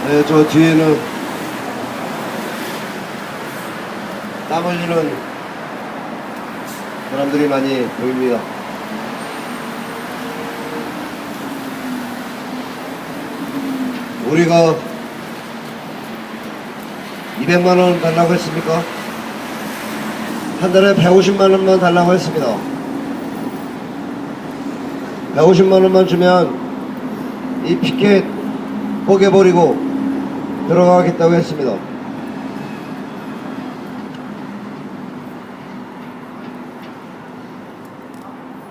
네, 저 뒤에는 땀 흘리는 사람들이 많이 보입니다. 우리가 200만원 달라고 했습니까? 한 달에 150만원만 달라고 했습니다. 150만원만 주면 이 피켓 포개버리고 들어가겠다고 했습니다.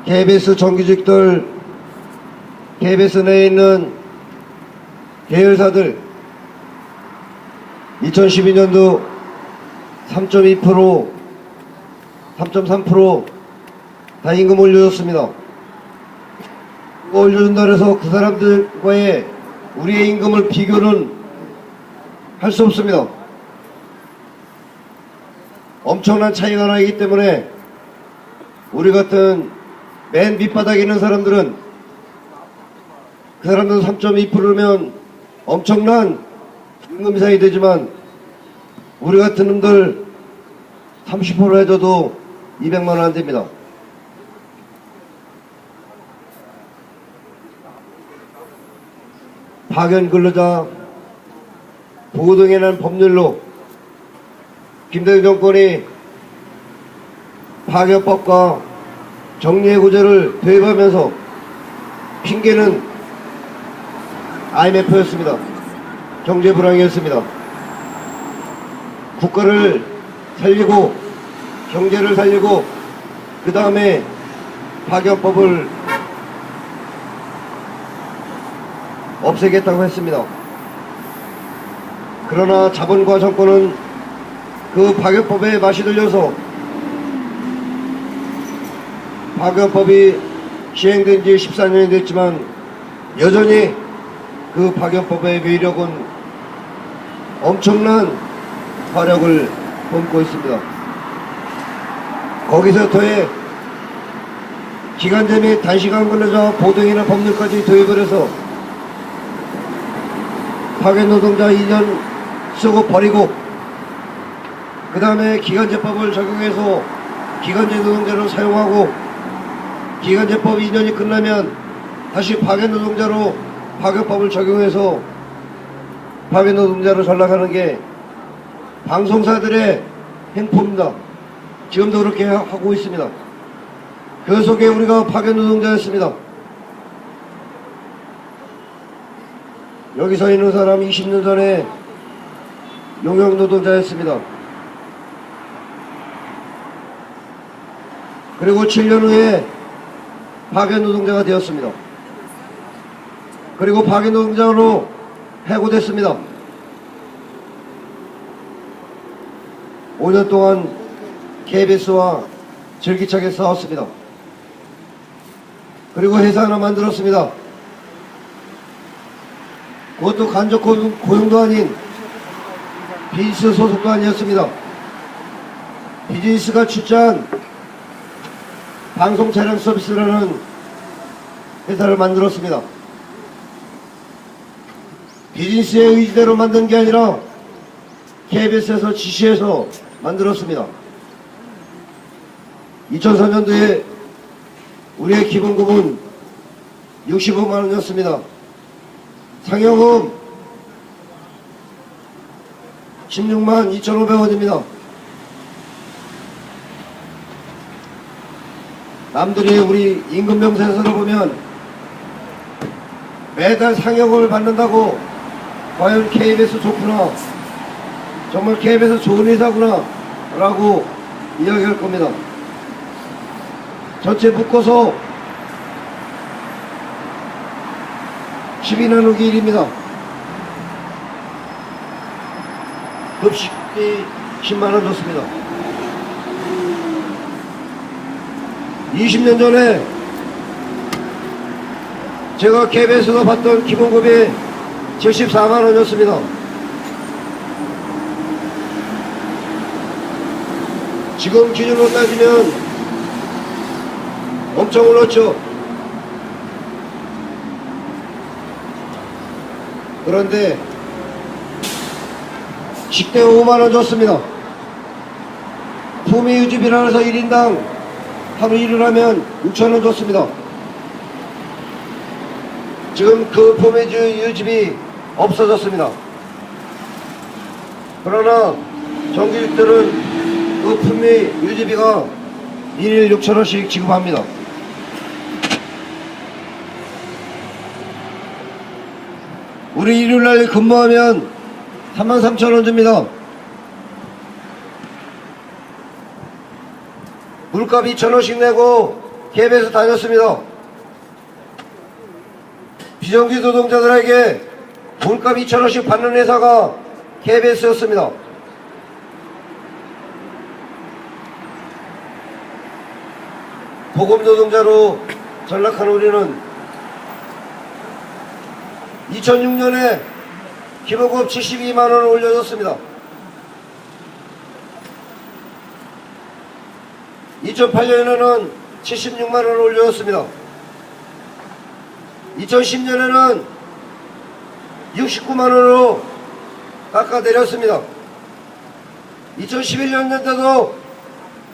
KBS 정규직들, KBS 내에 있는 계열사들 2012년도 3.2%, 3.3% 다 임금 올려줬습니다. 올려준다 해서 그 사람들과의 우리의 임금을 비교는 할 수 없습니다. 엄청난 차이가 나기 때문에 우리 같은 맨 밑바닥에 있는 사람들은 그 사람들은 3.2%면 엄청난 임금 인상이 되지만 우리 같은 놈들 30% 해줘도 200만원 안 됩니다. 파견 근로자 보호등에 난 법률로 김대중 정권이 파견법과 정리해고제를 도입하면서 핑계는 IMF였습니다. 경제 불황이었습니다. 국가를 살리고 경제를 살리고 그 다음에 파견법을 없애겠다고 했습니다. 그러나 자본과 정권은 그 파견법에 맛이 들려서 파견법이 시행된 지 14년이 됐지만 여전히 그 파견법의 위력은 엄청난 화력을 뿜고 있습니다. 거기서 더해 기간제 및 단시간 근로자 보등이나 법률까지 도입을 해서 파견 노동자 2년 쓰고 버리고 그 다음에 기간제법을 적용해서 기간제 노동자로 사용하고 기간제법 2년이 끝나면 다시 파견 노동자로 파견법을 적용해서 파견 노동자로 전락하는 게 방송사들의 행포입니다. 지금도 그렇게 하고 있습니다. 그 속에 우리가 파견 노동자였습니다. 여기 서 있는 사람 20년 전에 용역 노동자였습니다. 그리고 7년 후에 파견 노동자가 되었습니다. 그리고 파견 노동자로 해고됐습니다. 5년 동안 KBS와 절기차게 싸웠습니다. 그리고 회사 하나 만들었습니다. 그것도 간접 고용도 아닌 비즈니스 소속도 아니었습니다. 비즈니스가 출자한 방송 촬영 서비스라는 회사를 만들었습니다. 비즈니스의 의지대로 만든 게 아니라 KBS에서 지시해서 만들었습니다. 2004년도에 우리의 기본급은 65만원이었습니다. 상여금 16만 2,500원입니다. 남들이 우리 임금명세서를 보면 매달 상여금을 받는다고 과연 KBS 좋구나, 정말 KBS 좋은 회사구나 라고 이야기할 겁니다. 전체 묶어서 12 나누기 1입니다. 급식비 10만원 줬습니다. 20년 전에 제가 KBS에서 받던 기본급이 74만원이었습니다. 지금 기준으로 따지면 엄청 올랐죠. 그런데 식대 5만원 줬습니다. 품위 유지비라 해서 1인당 하루 일을 하면 6천원 줬습니다. 지금 그 품위 유지비 없어졌습니다. 그러나 정규직들은 그 품위 유지비가 1일 6천원씩 지급합니다. 우리 일요일날 근무하면 33,000원 줍니다. 물값 2,000원씩 내고 갭에서 다녔습니다. 비정규 노동자들에게 물값 2,000원씩 받는 회사가 KBS였습니다. 보급 노동자로 전락한 우리는 2006년에 기본급 72만원을 올려줬습니다. 2008년에는 76만원을 올려줬습니다. 2010년에는 69만원으로 깎아내렸습니다. 2011년 때도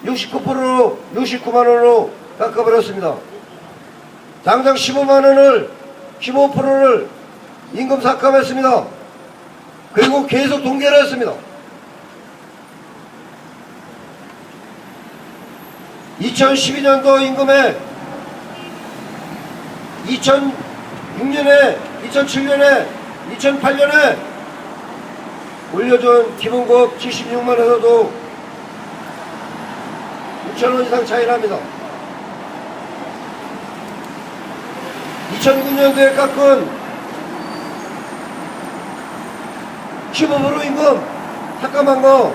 69%로 69만원으로 깎아버렸습니다. 당장 15만원을 15%를 임금 삭감했습니다. 그리고 계속 동결을 했습니다. 2012년도 임금에 2006년에 2007년에 2008년에 올려준 기본급 76만원에서도 6천원 이상 차이 납니다. 2009년도에 깎은 15% 임금 삭감한 거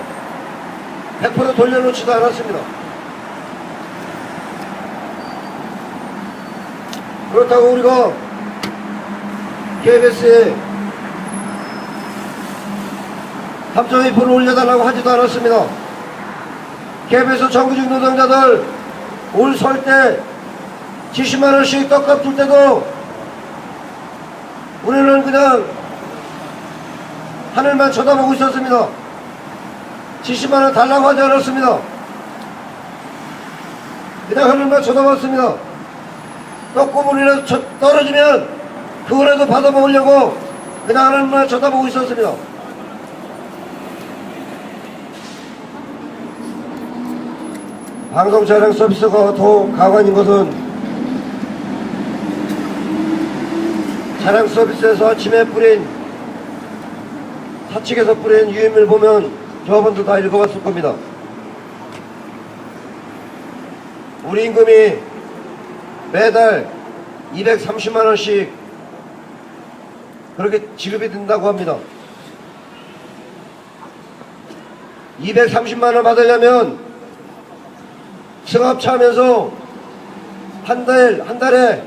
100% 돌려놓지도 않았습니다. 그렇다고 우리가 KBS에 3.2% 올려달라고 하지도 않았습니다. KBS 정규직 노동자들 올 설 때 70만원씩 떡값 줄 때도 우리는 그냥 하늘만 쳐다보고 있었습니다. 70만원 달라고 하지 않았습니다. 그냥 하늘만 쳐다봤습니다. 떡고물이라도 떨어지면 그거라도 받아먹으려고 그냥 하늘만 쳐다보고 있었습니다. 방송 차량 서비스가 더 가관인 것은 차량 서비스에서 아침에 뿌린 사측에서 뿌린 유인을 보면 저분도 다 읽어봤을 겁니다. 우리 임금이 매달 230만원씩 그렇게 지급이 된다고 합니다. 230만원 받으려면 승합차 하면서 한 달에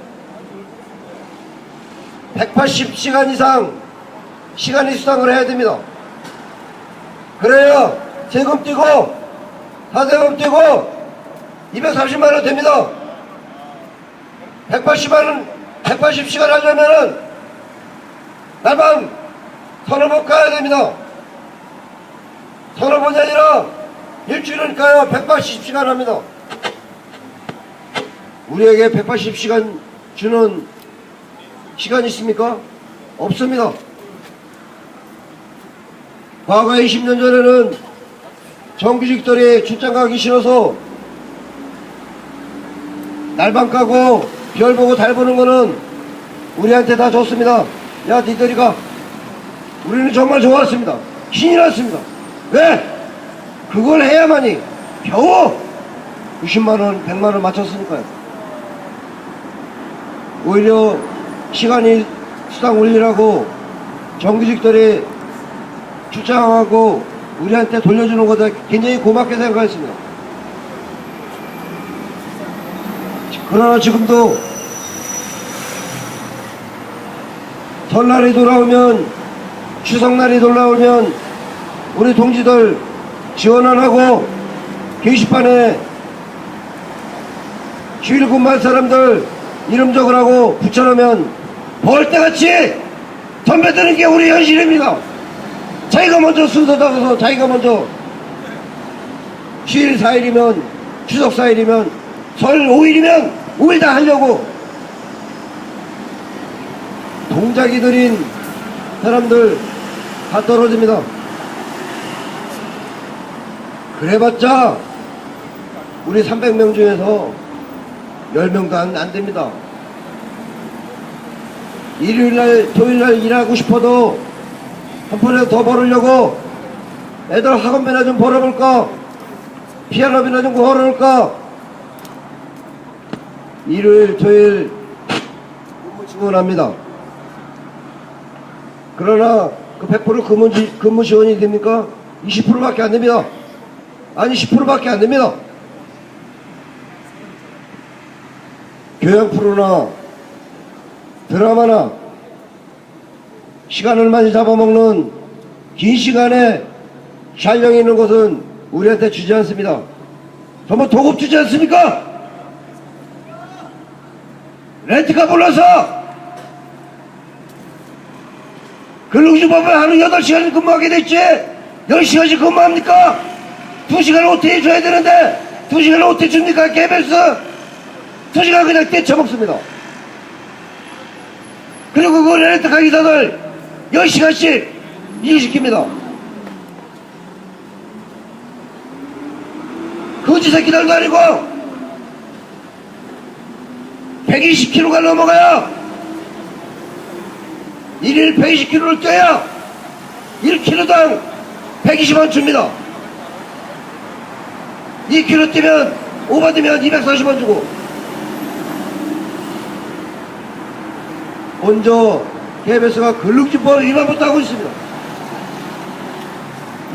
180시간 이상 시간이 수당을 해야 됩니다. 그래야 세금 떼고 하세금 떼고 230만원 됩니다. 180시간 하려면은 날밤 서너 번 가야 됩니다. 서너 번이 아니라 일주일은 가야 180시간 합니다. 우리에게 180시간 주는 시간이 있습니까? 없습니다. 과거 20년 전에는 정규직들이 출장 가기 싫어서 날밤 까고 별 보고 달 보는 거는 우리한테 다 줬습니다. 야, 니들이 가. 우리는 정말 좋았습니다. 신이 났습니다. 왜? 그걸 해야만이 겨우 90만원, 100만원 맞췄으니까요. 오히려 시간이 수당 올리라고 정규직들이 출장하고 우리한테 돌려주는 것도 굉장히 고맙게 생각했습니다. 그러나 지금도 설날이 돌아오면, 추석날이 돌아오면 우리 동지들 지원 안 하고 게시판에 휴일 근무할 사람들 이름 적으라고 붙여놓으면 벌떼같이 덤벼드는 게 우리 현실입니다. 자기가 먼저 순서 잡아서 자기가 먼저 휴일 4일이면 추석 4일이면 설 5일이면 5일 다 하려고 동작이 들인 사람들 다 떨어집니다. 그래봤자 우리 300명 중에서 10명도 안 됩니다. 일요일날 토요일날 일하고 싶어도 한 푼이라도 더 벌으려고 애들 학원비나 좀 벌어볼까, 피아노비나 좀 벌어볼까, 일요일 토요일 근무 지원합니다. 그러나 그 100% 근무 지원이 됩니까? 20%밖에 안 됩니다. 아니 10%밖에 안 됩니다. 교양 프로나 드라마나 시간을 많이 잡아먹는 긴 시간에 촬영이 있는 곳은 우리한테 주지 않습니다. 전부 도급 주지 않습니까? 렌트카 불러서 근로기준법에 하루 8시간 근무하게 됐지 10시간씩 근무합니까? 2시간 OT 줘야 되는데 2시간 OT 줍니까? KBS 2시간 그냥 떼쳐먹습니다. 그리고 그 렌트카 기사들 10시간씩 일시킵니다. 거지 새끼들도 아니고 120km가 넘어가야 1일 120km를 뛰어야 1km당 120원 줍니다. 2km 뛰면 오버되면 240원 주고 먼저 KBS가 근로기준법 위반부터 하고 있습니다.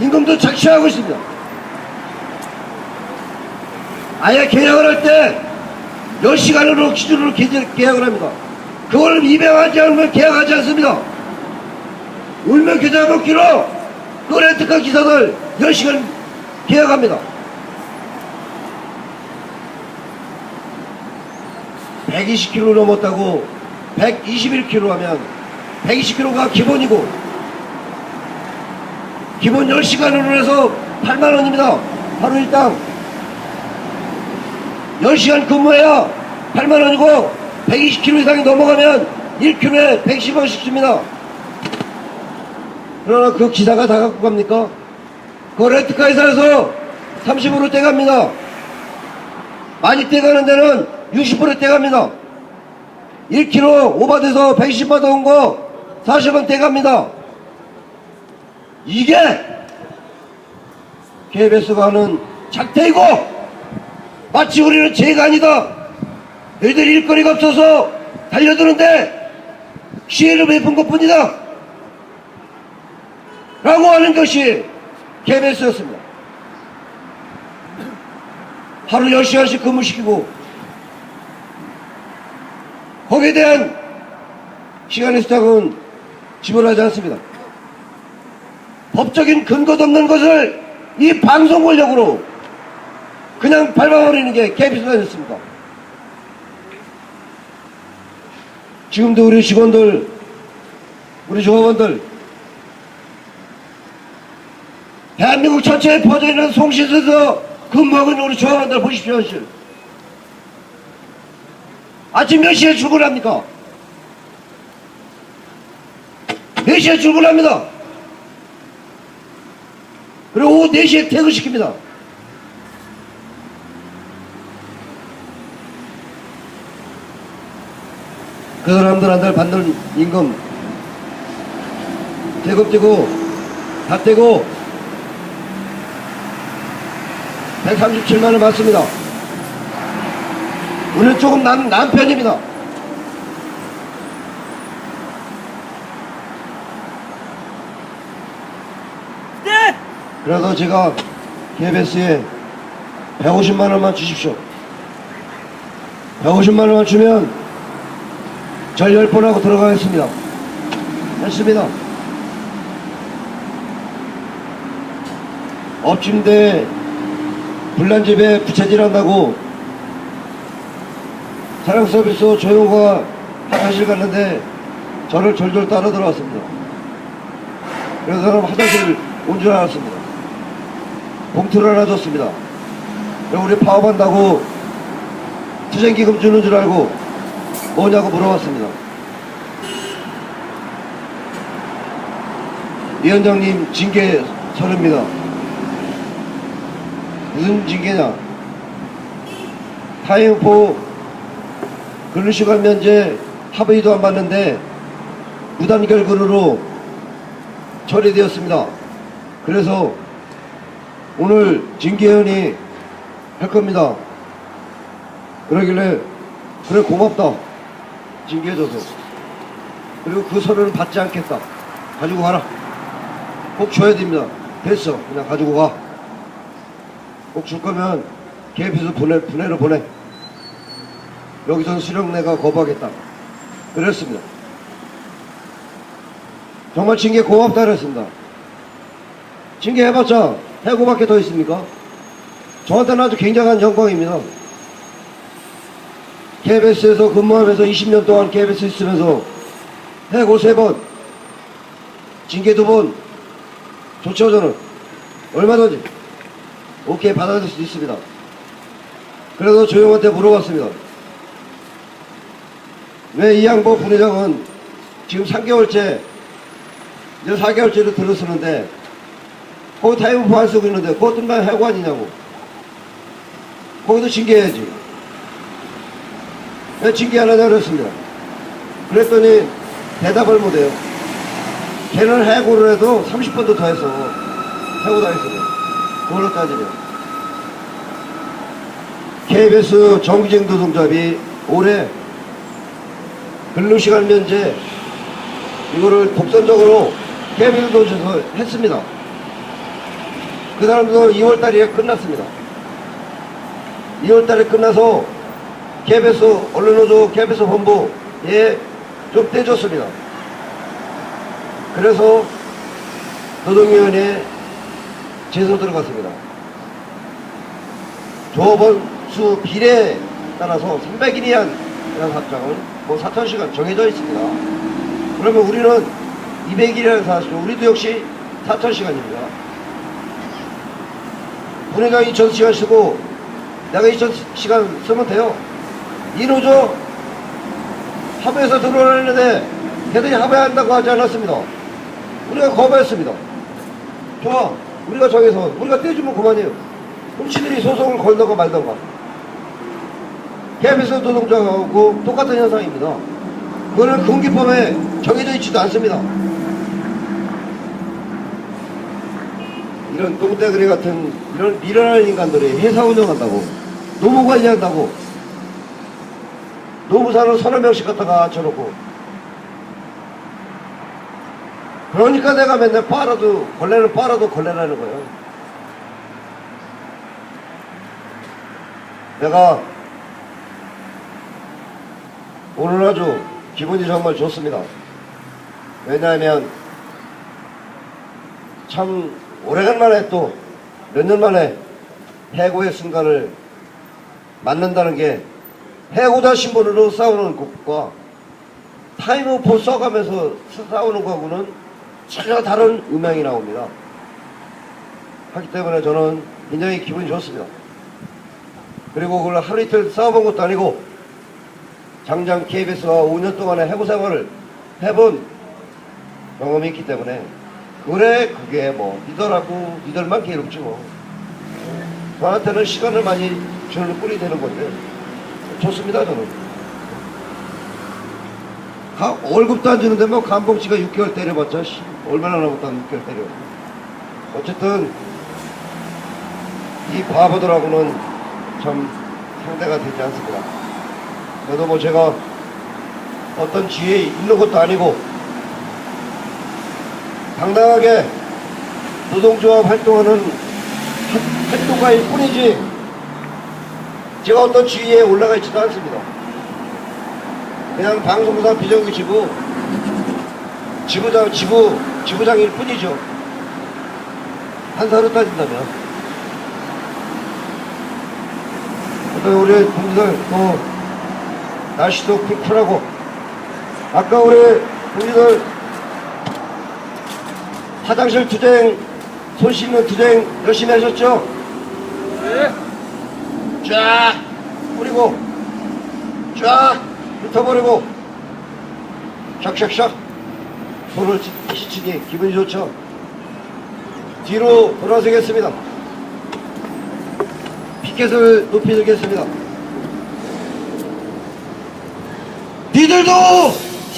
임금도 착취하고 있습니다. 아예 계약을 할 때 10시간으로 기준으로 계약을 합니다. 그걸 위반하지 않으면 계약하지 않습니다. 울면 계좌 먹기로 그 렌트카 기사들 10시간 계약합니다. 120km 넘었다고 121km 하면 120km가 기본이고 기본 10시간으로 해서 8만원입니다. 하루 일당 10시간 근무해야 8만원이고 120km 이상이 넘어가면 1km에 110원씩 줍니다. 그러나 그 기사가 다 갖고 갑니까? 그 렌트카 회사에서 30% 떼갑니다. 많이 떼가는 데는 60% 떼갑니다. 1km 오버돼서 110 받아온 거 40원 떼갑니다. 이게 KBS가 하는 작태이고 마치 우리는 죄가 아니다. 너희들 일거리가 없어서 달려드는데 시혜를 베푼 것뿐이다. 라고 하는 것이 KBS였습니다. 하루 10시간씩 근무시키고 거기에 대한 시간의 수당은 지불하지 않습니다. 법적인 근거도 없는 것을 이 방송 권력으로 그냥 밟아버리는 게 KBS가 아니었습니다. 지금도 우리 직원들, 우리 조합원들, 대한민국 전체에 퍼져있는 송신에서 근무하고 있는 우리 조합원들 보십시오. 현실. 아침 몇 시에 출근합니까? 몇 시에 출근합니다. 그리고 오후 4시에 퇴근시킵니다. 그 사람들한테 받는 임금 대급 떼고 다 떼고 137만원 받습니다. 우리는 조금 난 편입니다. 네! 그래서 제가 KBS에 150만원만 주십시오. 150만원만 주면 절 10번 하고 들어가겠습니다. 했습니다. 업침대 불난집에 부채질한다고 사랑서비스 조용호가 화장실 갔는데 저를 졸졸 따라 들어왔습니다. 그래서 저는 화장실 온 줄 알았습니다. 봉투를 하나 줬습니다. 우리 파업한다고 투쟁기금 주는 줄 알고 뭐냐고 물어봤습니다. 위원장님 징계 서류입니다. 무슨 징계냐? 타임포 근로시간 면제 합의도 안 받는데 무단결근으로 처리되었습니다. 그래서 오늘 징계위원이 할 겁니다. 그러길래 그래 고맙다 징계해줘서. 그리고 그 서류는 받지 않겠다. 가지고 가라. 꼭 줘야 됩니다. 됐어. 그냥 가지고 가. 꼭 줄 거면 KBS 분해로 보내. 여기선 수령내가 거부하겠다. 그랬습니다. 정말 징계 고맙다 그랬습니다. 징계 해봤자 해고밖에 더 있습니까? 저한테는 아주 굉장한 영광입니다. KBS에서 근무하면서 20년 동안 KBS 있으면서 해고 3번, 징계 2번, 좋죠 저는. 얼마든지 오케이 받아들일 수 있습니다. 그래서 조용한테 물어봤습니다. 왜 이 양보 부회장은 지금 3개월째 이제 4개월째로 들어서는데 거기 타임오프 안 쓰고 있는데 그것들만 해고 아니냐고. 거기도 징계해야지. 왜 징계 안 하냐 그랬습니다. 그랬더니 대답을 못해요. 걔는 해고를 해도 30번도 더 했어. 해고 당했어요. 그걸로 따지면 KBS 정규직 노동조합이 올해 근로시간 면제 이거를 독선적으로 KBS 노조에서 했습니다. 그 사람도 2월달에 끝났습니다. 2월달에 끝나서 KBS 언론노조 KBS 본부에 좀 떼줬습니다. 그래서 노동위원회에 제소 들어갔습니다. 조합원 수 비례에 따라서 300일 이한 사장은 뭐 4,000시간 정해져 있습니다. 그러면 우리는 200일이라는 사실은 우리도 역시 4,000시간입니다. 분회장 2,000시간 쓰고 내가 2,000시간 쓰면 돼요. 이 노조 합의해서 들어오려는데 걔들이 합의한다고 하지 않았습니다. 우리가 거부했습니다. 좋아. 우리가 정해서 우리가 떼주면 그만이에요. 그럼 지들이 소송을 걸던가 말던가. KBS 노동자하고 똑같은 현상입니다. 그거는 군기법에 정해져 있지도 않습니다. 이런 똥대그리 같은 이런 미련한 인간들이 회사 운영한다고 노무 관리한다고 노무사는 30명씩 갖다가 앉혀놓고 그러니까 내가 맨날 빨아도 걸레는 빨아도 걸레라는 거예요. 내가 오늘 아주 기분이 정말 좋습니다. 왜냐하면 참 오래간만에 또 몇 년 만에 해고의 순간을 맞는다는 게 해고자 신분으로 싸우는 것과 타임오프 써가면서 싸우는 거하고는 전혀 다른 음향이 나옵니다. 하기 때문에 저는 굉장히 기분이 좋습니다. 그리고 그걸 하루 이틀 싸워본 것도 아니고 장장 KBS와 5년 동안의 해고 생활을 해본 경험이 있기 때문에 그래 그게 뭐 니들하고 니들만 괴롭지 뭐 저한테는 시간을 많이 주는 꼴이 되는 건데 좋습니다. 저는 월급도 안 주는데 뭐 감봉치가 6개월 때려봤자 얼마나 남았다고 6개월 때려. 어쨌든 이 바보들하고는 참 상대가 되지 않습니다. 그래도 뭐 제가 어떤 지위에 있는 것도 아니고 당당하게 노동조합 활동하는 활동가일 뿐이지 제가 어떤 지위에 올라가 있지도 않습니다. 그냥 방송사 비정규직이고 지부장일 뿐이죠. 한사로 따진다면. 우리 동지들 또 날씨도 쿨쿨하고 아까 우리 우리들 화장실 투쟁, 손 씻는 투쟁 열심히 하셨죠? 네. 쫙 뿌리고 쫙 훑어버리고 샥샥샥 손을 씻으니 기분이 좋죠? 뒤로 돌아서겠습니다. 피켓을 높이 들겠습니다. 니들도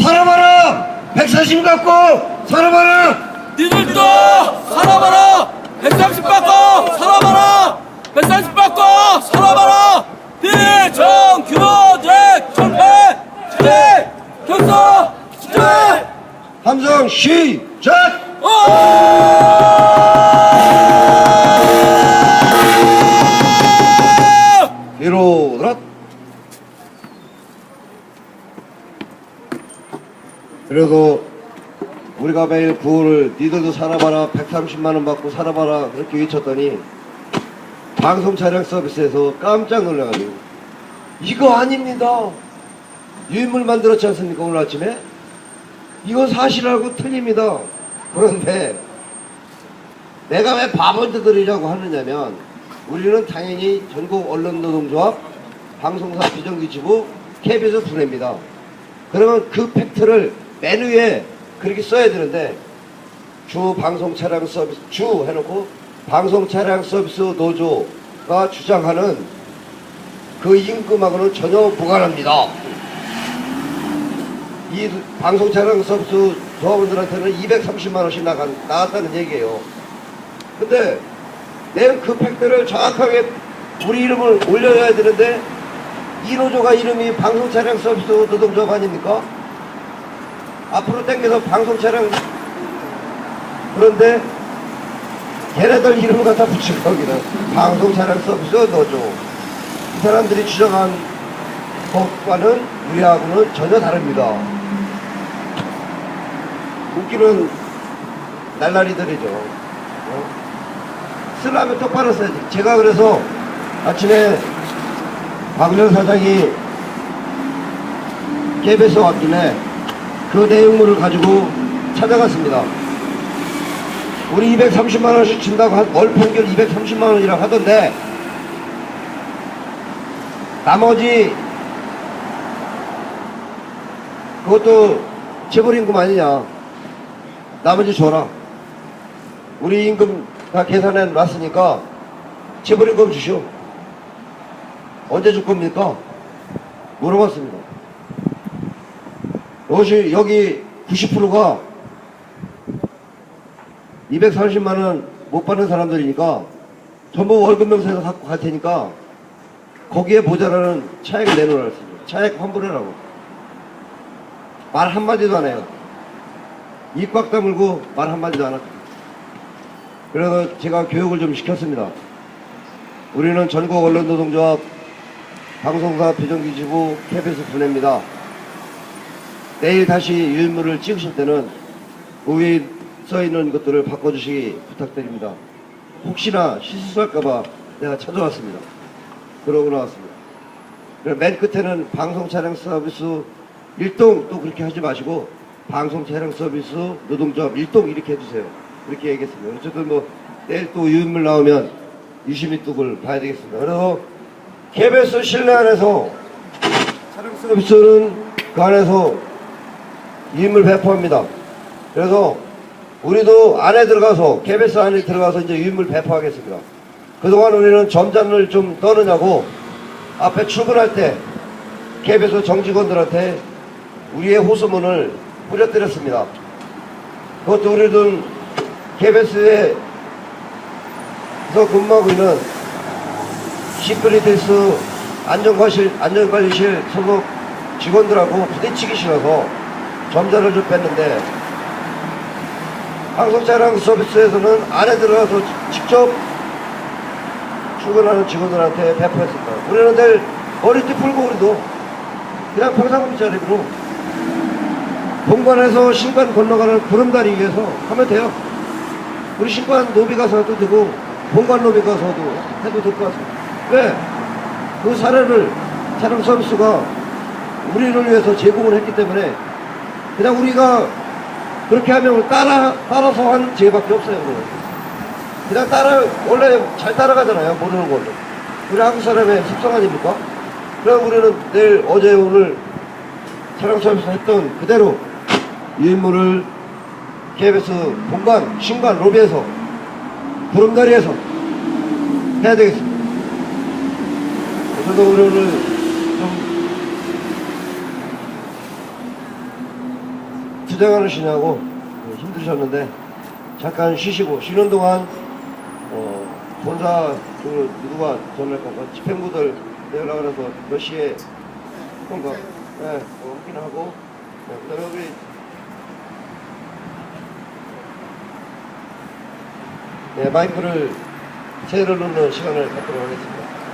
살아봐라! 140 갖고 살아봐라! 니들도 살아봐라! 130 받고 살아봐라! 130 받고 살아봐라! 비정규직 철폐! 주제! 결사! 주제! 함성 시작! 뒤로 돌아. 그래도 우리가 매일 구호를 니들도 살아봐라 130만원 받고 살아봐라 그렇게 외쳤더니 방송 촬영 서비스에서 깜짝 놀라가지고 이거 아닙니다. 유인물 만들었지 않습니까 오늘 아침에? 이건 사실하고 틀립니다. 그런데 내가 왜 바본들이라고 하느냐면 우리는 당연히 전국 언론노동조합 방송사 비정규직부 KBS 분해입니다. 그러면 그 팩트를 맨 위에 그렇게 써야 되는데 주 방송 차량 서비스 주 해놓고 방송 차량 서비스 노조가 주장하는 그 임금하고는 전혀 무관합니다. 이 방송 차량 서비스 조합원들한테는 230만원씩 나갔다는 얘기예요. 근데 내가 그 팩트를 정확하게 우리 이름을 올려야 되는데 이 노조가 이름이 방송 차량 서비스 노동조합 아닙니까? 앞으로 땡겨서 방송 차량 그런데 걔네들 이름을 갖다 붙인 거기는 방송 차량 서비스 노조. 이 사람들이 주장한 것과는 우리하고는 전혀 다릅니다. 웃기는 날라리들이죠. 쓰려면 똑바로 써야지. 제가 그래서 아침에 박윤 사장이 KBS 왔길래 그 내용물을 가지고 찾아갔습니다. 우리 230만원씩 준다고 월 평균 230만원이라고 하던데 나머지 그것도 재벌임금 아니냐. 나머지 줘라. 우리 임금 다 계산해 놨으니까 재벌임금 주시오. 언제 줄 겁니까? 물어봤습니다. 여기 90%가 230만원 못 받는 사람들이니까 전부 월급 명세서 갖고 갈 테니까 거기에 모자라는 차액을 내놓으라 했습니다. 차액 환불해라고. 말 한마디도 안 해요. 입 꽉 다물고 말 한마디도 안 하고. 그래서 제가 교육을 좀 시켰습니다. 우리는 전국 언론노동조합 방송사 비정규직부 KBS 분해입니다. 내일 다시 유인물을 찍으실 때는 그 위에 써있는 것들을 바꿔주시기 부탁드립니다. 혹시나 실수할까봐 내가 찾아왔습니다. 그러고 나왔습니다. 맨 끝에는 방송 차량 서비스 일동 또 그렇게 하지 마시고 방송 차량 서비스 노동조합 일동 이렇게 해주세요. 그렇게 얘기했습니다. 어쨌든 뭐 내일 또 유인물 나오면 유심히 또 그걸 봐야 되겠습니다. 그래서 KBS 실내 안에서 차량 서비스는 그 안에서 유인물 배포합니다. 그래서 우리도 안에 들어가서 KBS 안에 들어가서 이제 유인물 배포하겠습니다. 그동안 우리는 점잔을 좀 떠느냐고 앞에 출근할 때 KBS 정직원들한테 우리의 호소문을 뿌려뜨렸습니다. 그것도 우리는 KBS에서 근무하고 있는 시크릿스 안전관리실 소속 직원들하고 부딪히기 싫어서 점자를 좀 뺐는데 방송차량 서비스에서는 안에 들어가서 직접 출근하는 직원들한테 배포했습니다. 우리는 내일 머리띠 풀고 우리도 그냥 평상시 자리로 본관에서 신관 건너가는 구름다리 위에서 하면 돼요. 우리 신관 노비 가서도 되고 본관 노비 가서도 해도 될 것 같습니다. 왜? 그 사례를 차량 서비스가 우리를 위해서 제공을 했기 때문에 그냥 우리가 그렇게 하면 따라서 하는 죄밖에 없어요. 그냥 원래 잘 따라가잖아요. 모르는 걸로. 우리 한국 사람의 습성 아닙니까? 그럼 우리는 내일, 어제, 오늘 촬영처에서 했던 그대로 이 인물을 KBS 본관, 신관, 로비에서 구름다리에서 해야 되겠습니다. 저도 오늘 좀 투쟁하시냐고 힘드셨는데 잠깐 쉬시고 쉬는 동안 본사 누구가 전화할 건가 집행부들 내려고 그래서 몇 시에 건가 확인하고 그 다음에 우리 마이크를 새해를 넣는 시간을 갖도록 하겠습니다.